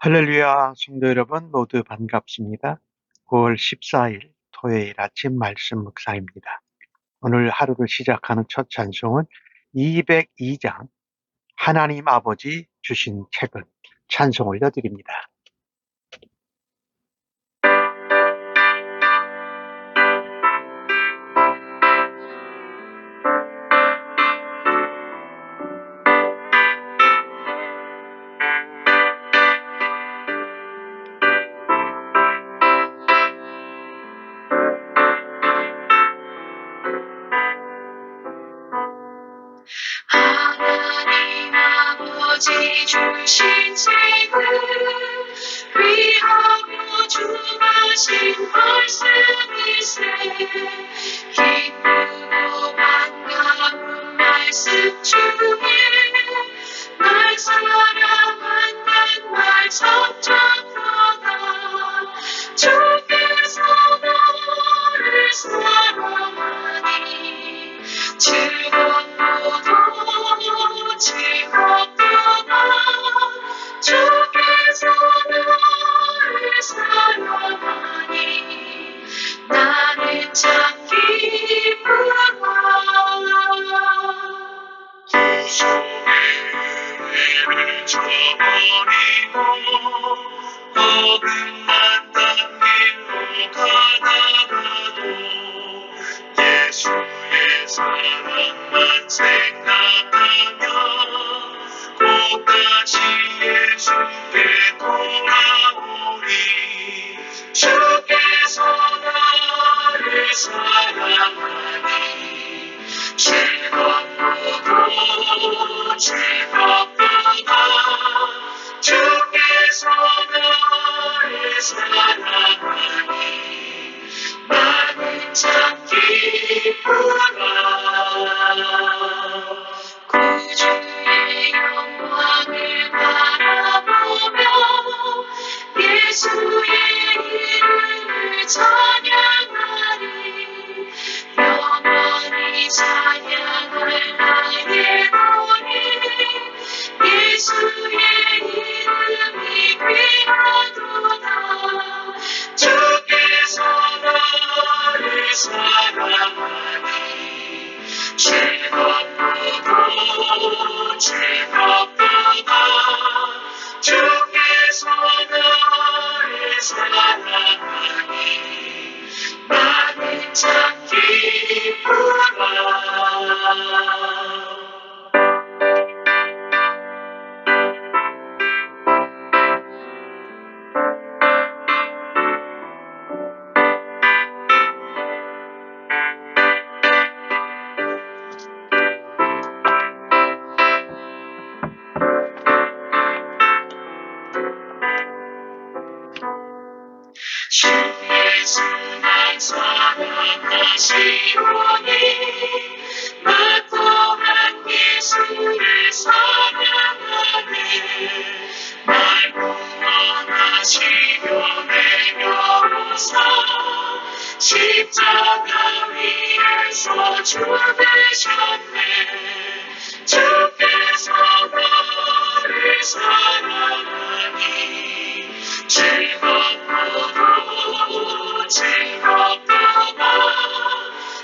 할렐루야, 성도 여러분 모두 반갑습니다. 9월 14일 토요일 아침 말씀 묵상입니다. 오늘 하루를 시작하는 첫 찬송은 202장 하나님 아버지 주신 책은 찬송 올려드립니다. 하나님 아버지 주신 책을 위하여 주하신 말씀이세. 기쁘고 반가운 말씀 중에 날 사랑한다는 말 적적하다. 주께서 너를 사랑하니 즐겁도다 즐겁도다. 주께서 너를 사랑하니 나는 참 기쁘다. 구속의 의를 저버리고 어긋난 길로 가다가도 예수의 사랑만 생각하며 곧 다시 예수께 돌아오리. 주께서 나를 사랑하니 즐겁도다 즐겁도다. 주께서 나를 사랑하니 나는 참 기쁘다. 구주의 영광을 바라보며 예수의 이름을 찬양하리. 영원히 찬양할 나의 노래. 예수의 이름이 귀하도다. 주께서 나를 사랑하니 즐겁도다 즐겁도다. 주께서 나를 사랑하니 나는 참 기쁘다. 주 예수 날 사랑하시오니 나 또한 예수를 사랑하네. 날 구원하시려 내려오사 십자가 위에서 죽으셨네. 주께서 나를 사랑하니 즐겁도다 즐겁도다.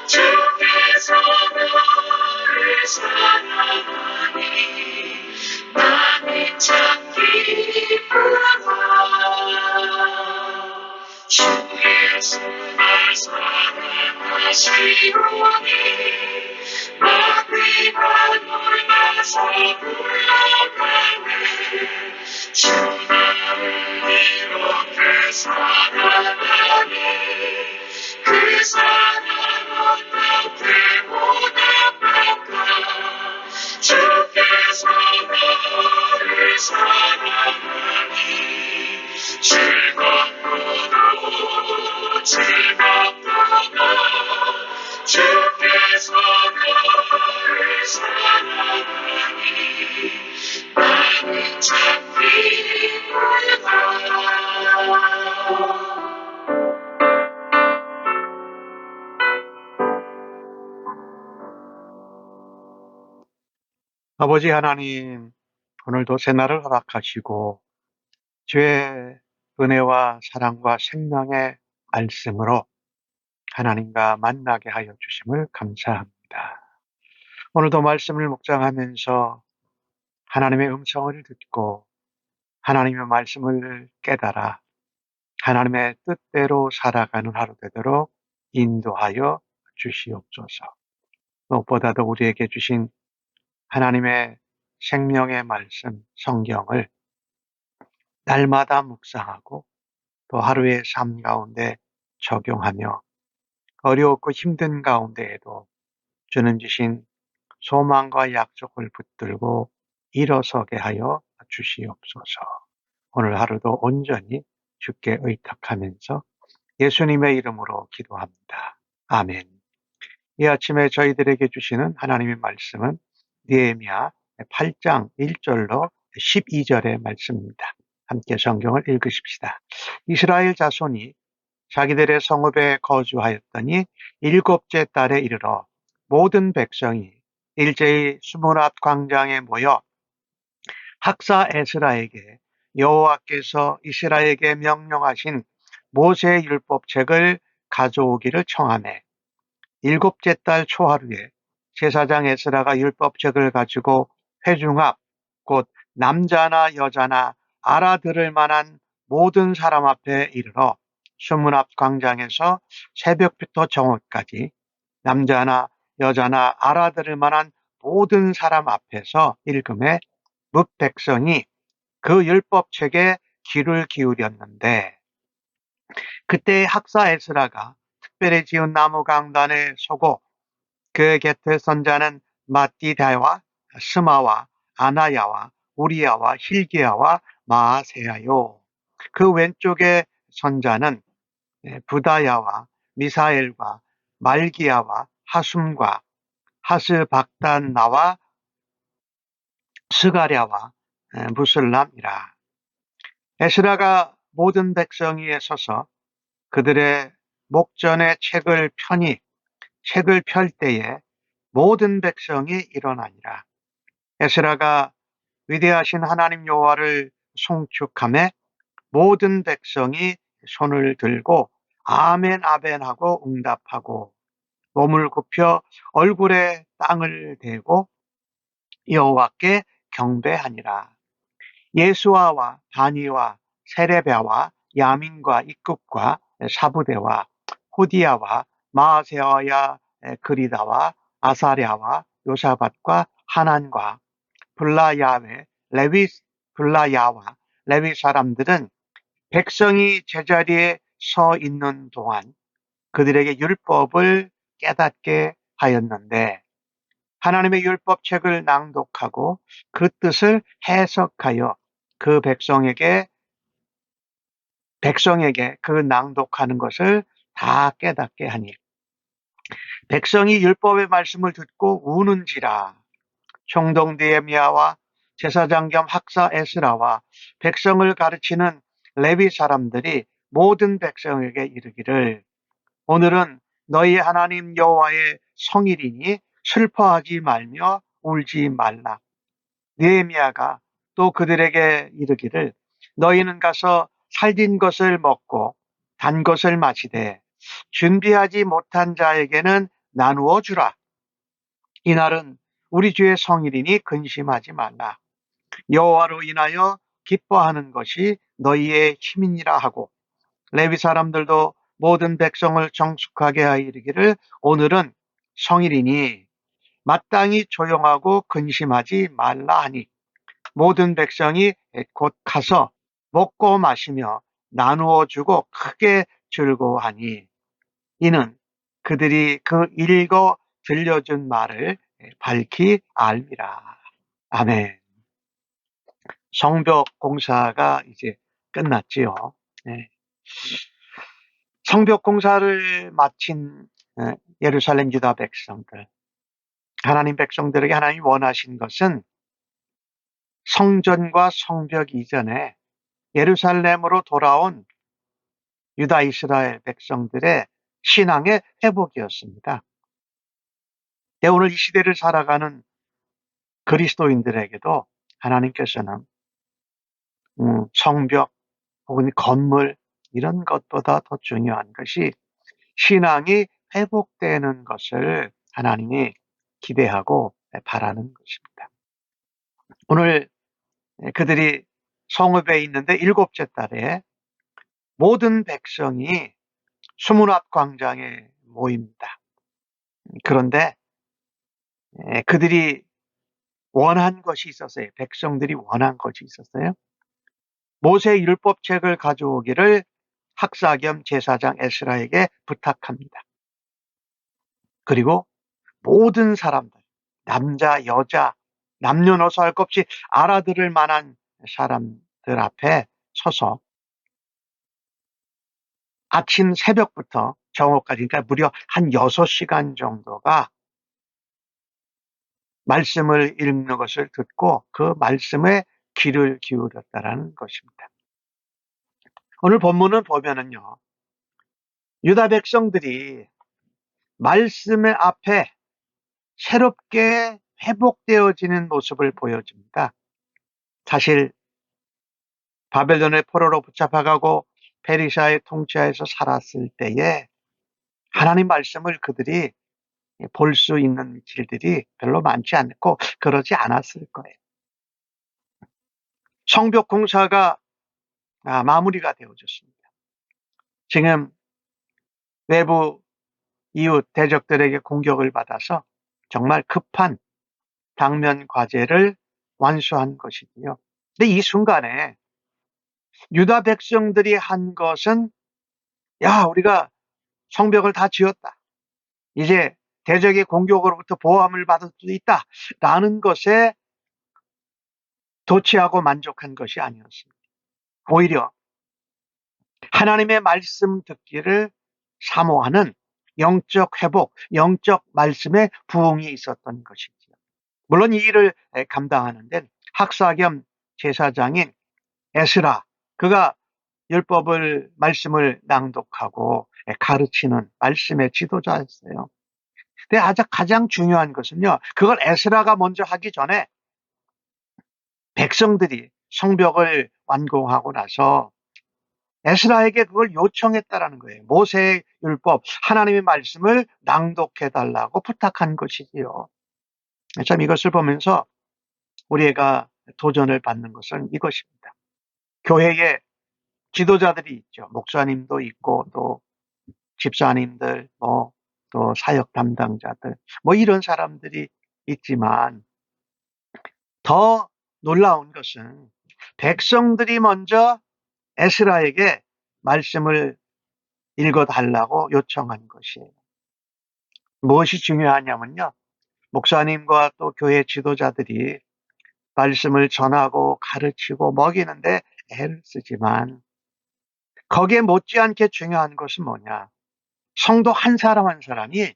주께서 나를 사랑하니 나는 참 기쁘다. 주 예수 날 사랑하시오니 나 귀가 놀라서 불러가네. 주 나를 이렇게 사랑하니 그 사랑 어떻게 보답할까. 주께서 나를 사랑하니 즐겁도다 즐겁도다. 주께서 나를 사랑하니 나는 참 기쁘다. 아버지 하나님, 오늘도 새날을 허락하시고 주의 은혜와 사랑과 생명의 말씀으로 하나님과 만나게 하여 주심을 감사합니다. 오늘도 말씀을 묵상하면서 하나님의 음성을 듣고 하나님의 말씀을 깨달아 하나님의 뜻대로 살아가는 하루 되도록 인도하여 주시옵소서. 무엇보다도 우리에게 주신 하나님의 생명의 말씀, 성경을 날마다 묵상하고 또 하루의 삶 가운데 적용하며 어려웠고 힘든 가운데에도 주는 주신 소망과 약속을 붙들고 일어서게 하여 주시옵소서. 오늘 하루도 온전히 주께 의탁하면서 예수님의 이름으로 기도합니다. 아멘. 이 아침에 저희들에게 주시는 하나님의 말씀은 느헤미야 8장 1절로 12절의 말씀입니다. 함께 성경을 읽으십시다. 이스라엘 자손이 자기들의 성읍에 거주하였더니 일곱째 달에 이르러 모든 백성이 일제히 수문 앞 광장에 모여 학사 에스라에게 여호와께서 이스라엘에게 명령하신 모세의 율법책을 가져오기를 청하매 일곱째 달 초하루에 제사장 에스라가 율법책을 가지고 회중 앞 곧 남자나 여자나 알아들을 만한 모든 사람 앞에 이르러 수문 앞 광장에서 새벽부터 정오까지 남자나 여자나 알아들을 만한 모든 사람 앞에서 읽음에 뭇 백성이 그 율법책에 귀를 기울였는데 그때 학사 에스라가 특별히 지은 나무 강단에 서고 그 곁에 선자는 마띠다와 스마와 아나야와 우리야와 힐기야와 마아세야요. 그 왼쪽에 선자는 부다야와 미사엘과 말기야와 하숨과 하스박단나와 스가랴와 무슬람이라. 에스라가 모든 백성 위에 서서 그들의 목전에 책을 펼 때에 모든 백성이 일어나니라. 에스라가 위대하신 하나님 여호와를 송축하며 모든 백성이 손을 들고 아멘 아멘 하고 응답하고 몸을 굽혀 얼굴에 땅을 대고 여호와께 경배하니라. 예수아와 바니와 세레베와 야민과 이급과 사부대와 호디야와 마아세아야 그리다와 아사랴와 요사밧과 하난과 블라야와 레위 사람들은 백성이 제자리에 서 있는 동안 그들에게 율법을 깨닫게 하였는데 하나님의 율법책을 낭독하고 그 뜻을 해석하여 그 백성에게 그 낭독하는 것을 다 깨닫게 하니 백성이 율법의 말씀을 듣고 우는지라. 총독 느헤미야와 제사장 겸 학사 에스라와 백성을 가르치는 레위 사람들이 모든 백성에게 이르기를 오늘은 너희 하나님 여호와의 성일이니 슬퍼하지 말며 울지 말라. 느헤미야가 또 그들에게 이르기를 너희는 가서 살진 것을 먹고 단 것을 마시되 준비하지 못한 자에게는 나누어 주라. 이날은 우리 주의 성일이니 근심하지 말라. 여호와로 인하여 기뻐하는 것이 너희의 힘이니라 하고 레위 사람들도 모든 백성을 정숙하게 하여 이르기를 오늘은 성일이니 마땅히 조용하고 근심하지 말라 하니 모든 백성이 곧 가서 먹고 마시며 나누어 주고 크게 즐거워하니 이는 그들이 그 읽어 들려준 말을 밝히 알미라. 아멘. 성벽 공사가 이제 끝났지요. 네. 성벽 공사를 마친 예루살렘 유다 백성들, 하나님 백성들에게 하나님이 원하신 것은 성전과 성벽 이전에 예루살렘으로 돌아온 유다 이스라엘 백성들의 신앙의 회복이었습니다. 오늘 이 시대를 살아가는 그리스도인들에게도 하나님께서는 성벽, 혹은 건물 이런 것보다 더 중요한 것이 신앙이 회복되는 것을 하나님이 기대하고 바라는 것입니다. 오늘 그들이 성읍에 있는데 일곱째 달에 모든 백성이 수문 앞 광장에 모입니다. 그런데 그들이 원한 것이 있었어요. 백성들이 원한 것이 있었어요. 모세 율법책을 가져오기를 학사 겸 제사장 에스라에게 부탁합니다. 그리고 모든 사람들, 남자, 여자, 남녀노소 할 것 없이 알아들을 만한 사람들 앞에 서서 아침 새벽부터 정오까지, 그러니까 무려 한 6시간 정도가 말씀을 읽는 것을 듣고 그 말씀에 귀를 기울였다라는 것입니다. 오늘 본문을 보면은요, 유다 백성들이 말씀의 앞에 새롭게 회복되어지는 모습을 보여줍니다. 사실 바벨론의 포로로 붙잡아가고 페르시아의 통치하에서 살았을 때에 하나님 말씀을 그들이 볼 수 있는 길들이 별로 많지 않고 그러지 않았을 거예요. 성벽 공사가 마무리가 되어졌습니다. 지금 외부 이웃 대적들에게 공격을 받아서 정말 급한 당면 과제를 완수한 것이지요. 근데 이 순간에 유다 백성들이 한 것은 야, 우리가 성벽을 다 지었다. 이제 대적의 공격으로부터 보호함을 받을 수 있다. 라는 것에 도취하고 만족한 것이 아니었습니다. 오히려 하나님의 말씀 듣기를 사모하는 영적 회복, 영적 말씀의 부흥이 있었던 것이지요. 물론 이 일을 감당하는 데는 학사 겸 제사장인 에스라, 그가 율법을 말씀을 낭독하고 가르치는 말씀의 지도자였어요. 근데 가장 중요한 것은요, 그걸 에스라가 먼저 하기 전에 백성들이 성벽을 완공하고 나서 에스라에게 그걸 요청했다라는 거예요. 모세의 율법, 하나님의 말씀을 낭독해 달라고 부탁한 것이지요. 참 이것을 보면서 우리가 도전을 받는 것은 이것입니다. 교회에 지도자들이 있죠. 목사님도 있고 또 집사님들, 또 사역 담당자들, 이런 사람들이 있지만 더 놀라운 것은 백성들이 먼저 에스라에게 말씀을 읽어달라고 요청한 것이에요. 무엇이 중요하냐면요, 목사님과 또 교회 지도자들이 말씀을 전하고 가르치고 먹이는데 애를 쓰지만 거기에 못지않게 중요한 것은 뭐냐, 성도 한 사람 한 사람이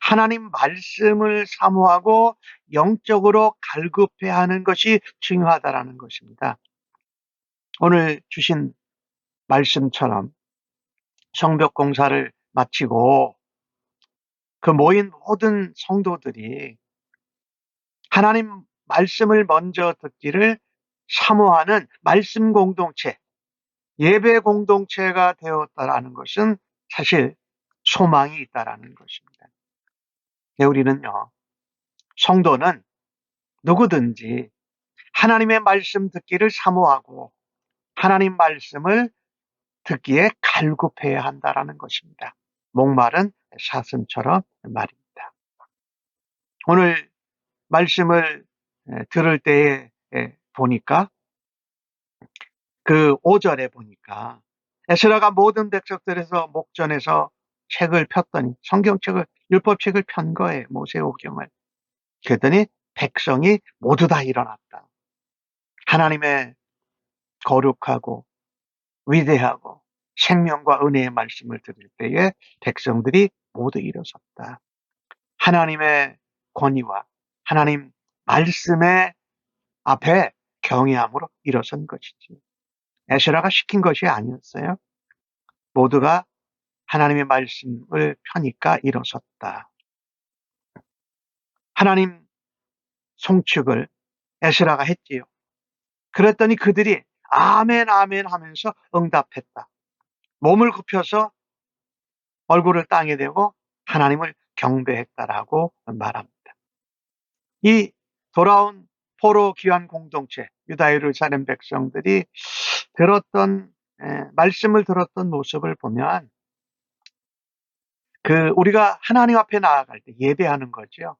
하나님 말씀을 사모하고 영적으로 갈급해야 하는 것이 중요하다라는 것입니다. 오늘 주신 말씀처럼 성벽 공사를 마치고 그 모인 모든 성도들이 하나님 말씀을 먼저 듣기를 사모하는 말씀 공동체, 예배 공동체가 되었다라는 것은 사실 소망이 있다라는 것입니다. 우리는요, 성도는 누구든지 하나님의 말씀 듣기를 사모하고 하나님 말씀을 듣기에 갈급해야 한다라는 것입니다. 목마른 사슴처럼 말입니다. 오늘 말씀을 들을 때에 보니까 그 5절에 보니까 에스라가 모든 백성들에서 목전에서 책을 폈더니 성경책을 율법책을 편 거예요. 모세오경을. 그랬더니 백성이 모두 다 일어났다. 하나님의 거룩하고 위대하고 생명과 은혜의 말씀을 들을 때에 백성들이 모두 일어섰다. 하나님의 권위와 하나님 말씀의 앞에 경외함으로 일어선 것이지. 에스라가 시킨 것이 아니었어요. 모두가 하나님의 말씀을 펴니까 일어섰다. 하나님 송축을 에스라가 했지요. 그랬더니 그들이 아멘, 아멘 하면서 응답했다. 몸을 굽혀서 얼굴을 땅에 대고 하나님을 경배했다라고 말합니다. 이 돌아온 포로 귀환 공동체, 유다 예루살렘 백성들이 들었던 말씀을 들었던 모습을 보면 우리가 하나님 앞에 나아갈 때 예배하는 거죠.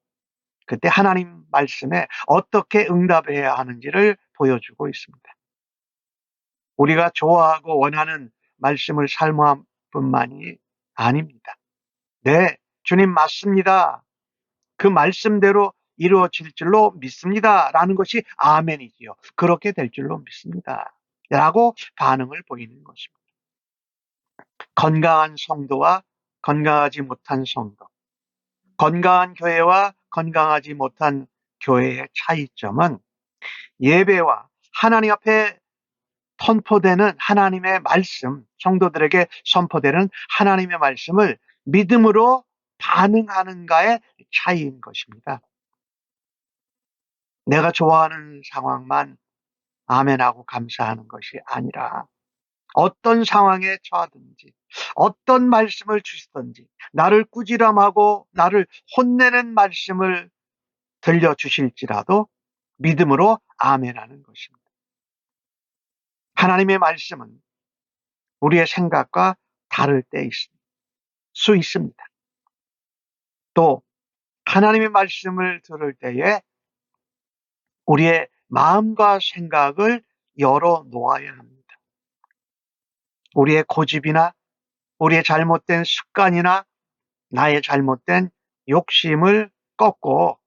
그때 하나님 말씀에 어떻게 응답해야 하는지를 보여주고 있습니다. 우리가 좋아하고 원하는 말씀을 사모할 뿐만이 아닙니다. 네, 주님 맞습니다. 그 말씀대로 이루어질 줄로 믿습니다. 라는 것이 아멘이지요. 그렇게 될 줄로 믿습니다. 라고 반응을 보이는 것입니다. 건강한 성도와 건강하지 못한 성도, 건강한 교회와 건강하지 못한 교회의 차이점은 예배와 하나님 앞에 선포되는 하나님의 말씀, 성도들에게 선포되는 하나님의 말씀을 믿음으로 반응하는가의 차이인 것입니다. 내가 좋아하는 상황만 아멘하고 감사하는 것이 아니라 어떤 상황에 처하든지 어떤 말씀을 주시든지 나를 꾸지람하고 나를 혼내는 말씀을 들려주실지라도 믿음으로 아멘하는 것입니다. 하나님의 말씀은 우리의 생각과 다를 때 수 있습니다. 또 하나님의 말씀을 들을 때에 우리의 마음과 생각을 열어놓아야 합니다. 우리의 고집이나 우리의 잘못된 습관이나 나의 잘못된 욕심을 꺾고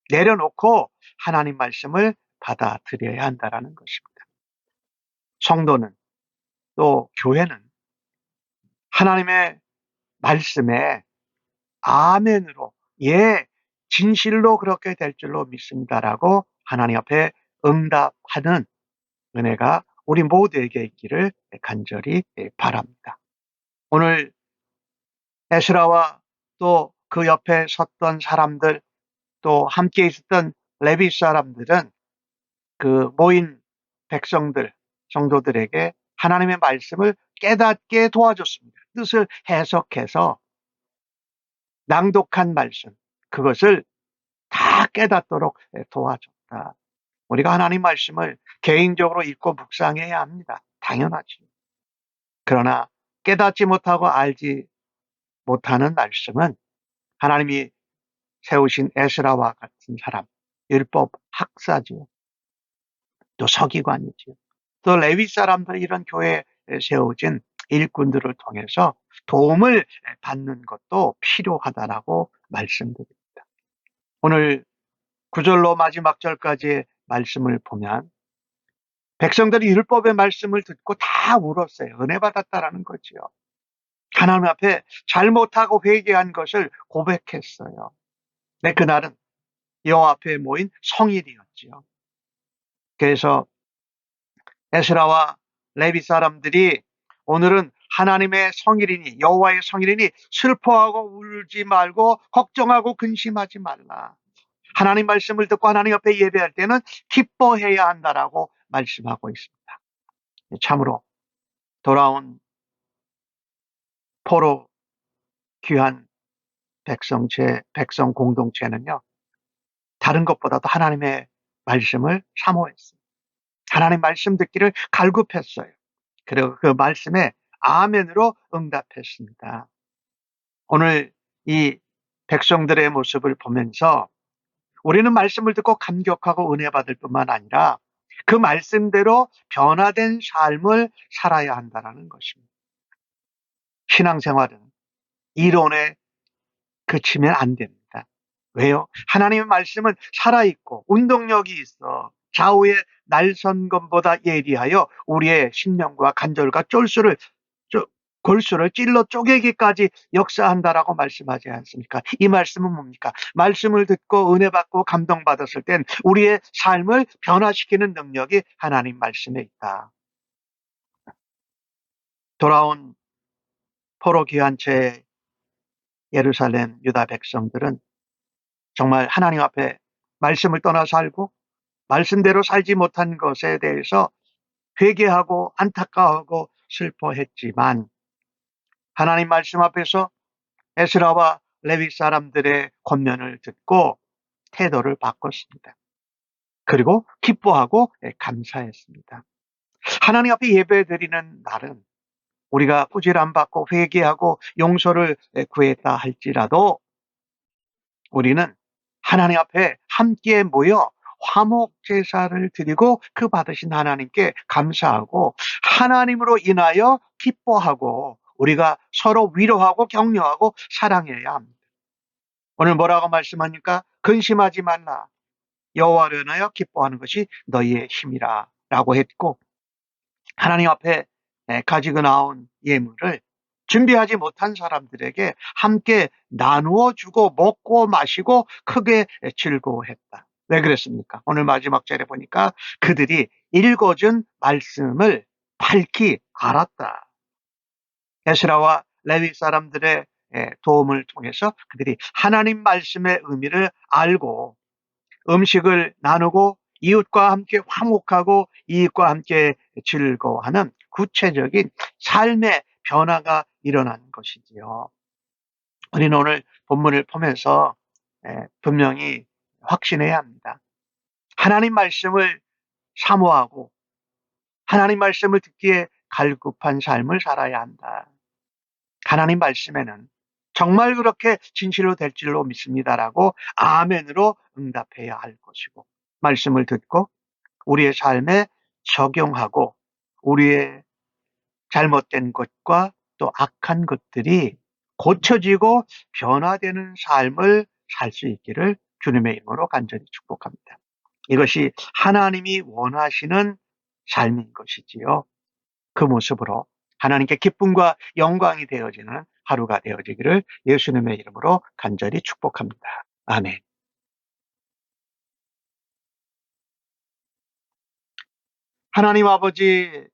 내려놓고 하나님 말씀을 받아들여야 한다는 것입니다. 성도는 또 교회는 하나님의 말씀에 아멘으로 예, 진실로 그렇게 될 줄로 믿습니다라고 하나님 앞에 응답하는 은혜가 우리 모두에게 있기를 간절히 바랍니다. 오늘 에스라와 또 그 옆에 섰던 사람들, 또 함께 있었던 레위 사람들은 그 모인 백성들, 성도들에게 하나님의 말씀을 깨닫게 도와줬습니다. 뜻을 해석해서 낭독한 말씀, 그것을 다 깨닫도록 도와줬다. 우리가 하나님 말씀을 개인적으로 읽고 묵상해야 합니다. 당연하지. 그러나 깨닫지 못하고 알지 못하는 말씀은 하나님이 세우신 에스라와 같은 사람, 율법 학사지요. 또 서기관이지요. 또 레위 사람들이 이런 교회에 세워진 일꾼들을 통해서 도움을 받는 것도 필요하다라고 말씀드립니다. 오늘 9절로 마지막 절까지의 말씀을 보면 백성들이 율법의 말씀을 듣고 다 울었어요. 은혜 받았다라는 거지요. 하나님 앞에 잘못하고 회개한 것을 고백했어요. 네, 그날은 여호와 앞에 모인 성일이었지요. 그래서 에스라와 레위 사람들이 오늘은 하나님의 성일이니 여호와의 성일이니 슬퍼하고 울지 말고 걱정하고 근심하지 말라. 하나님 말씀을 듣고 하나님 앞에 예배할 때는 기뻐해야 한다라고 말씀하고 있습니다. 참으로 돌아온 포로 귀한 백성 공동체는요, 다른 것보다도 하나님의 말씀을 사모했어요. 하나님 말씀 듣기를 갈급했어요. 그리고 그 말씀에 아멘으로 응답했습니다. 오늘 이 백성들의 모습을 보면서 우리는 말씀을 듣고 감격하고 은혜 받을 뿐만 아니라 그 말씀대로 변화된 삶을 살아야 한다는 것입니다. 신앙생활은 이론에 그치면 안 됩니다. 왜요? 하나님의 말씀은 살아있고 운동력이 있어 좌우의 날선검보다 예리하여 우리의 심령과 간절과 골수를 찔러 쪼개기까지 역사한다라고 말씀하지 않습니까? 이 말씀은 뭡니까? 말씀을 듣고 은혜 받고 감동받았을 땐 우리의 삶을 변화시키는 능력이 하나님 말씀에 있다. 돌아온 포로 귀한 채 예루살렘 유다 백성들은 정말 하나님 앞에 말씀을 떠나 살고 말씀대로 살지 못한 것에 대해서 회개하고 안타까워하고 슬퍼했지만 하나님 말씀 앞에서 에스라와 레위 사람들의 권면을 듣고 태도를 바꿨습니다. 그리고 기뻐하고 감사했습니다. 하나님 앞에 예배드리는 날은 우리가 꾸지람 받고 회개하고 용서를 구했다 할지라도 우리는 하나님 앞에 함께 모여 화목 제사를 드리고 그 받으신 하나님께 감사하고 하나님으로 인하여 기뻐하고 우리가 서로 위로하고 격려하고 사랑해야 합니다. 오늘 뭐라고 말씀하니까 근심하지 말라. 여호와를 인하여 기뻐하는 것이 너희의 힘이라 라고 했고 하나님 앞에 가지고 나온 예물을 준비하지 못한 사람들에게 함께 나누어 주고 먹고 마시고 크게 즐거워했다. 왜 그랬습니까? 오늘 마지막 절에 보니까 그들이 읽어준 말씀을 밝히 알았다. 에스라와 레위 사람들의 도움을 통해서 그들이 하나님 말씀의 의미를 알고 음식을 나누고 이웃과 함께 화목하고 이웃과 함께 즐거워하는 구체적인 삶의 변화가 일어난 것이지요. 우리는 오늘 본문을 보면서 분명히 확신해야 합니다. 하나님 말씀을 사모하고 하나님 말씀을 듣기에 갈급한 삶을 살아야 한다. 하나님 말씀에는 정말 그렇게 진실로 될 줄로 믿습니다라고 아멘으로 응답해야 할 것이고 말씀을 듣고 우리의 삶에 적용하고 우리의 잘못된 것과 또 악한 것들이 고쳐지고 변화되는 삶을 살 수 있기를 주님의 이름으로 간절히 축복합니다. 이것이 하나님이 원하시는 삶인 것이지요. 그 모습으로 하나님께 기쁨과 영광이 되어지는 하루가 되어지기를 예수님의 이름으로 간절히 축복합니다. 아멘. 하나님 아버지,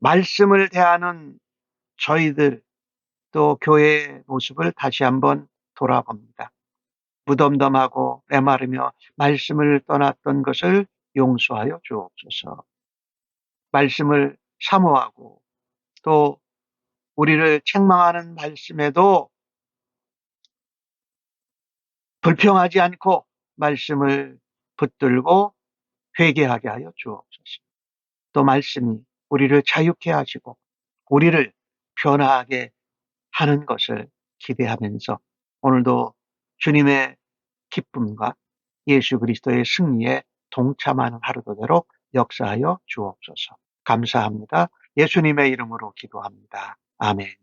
말씀을 대하는 저희들 또 교회의 모습을 다시 한번 돌아봅니다. 무덤덤하고 메마르며 말씀을 떠났던 것을 용서하여 주옵소서. 말씀을 사모하고 또 우리를 책망하는 말씀에도 불평하지 않고 말씀을 붙들고 회개하게 하여 주옵소서. 또 말씀이 우리를 자유케 하시고 우리를 변화하게 하는 것을 기대하면서 오늘도 주님의 기쁨과 예수 그리스도의 승리에 동참하는 하루 되도록 역사하여 주옵소서. 감사합니다. 예수님의 이름으로 기도합니다. 아멘.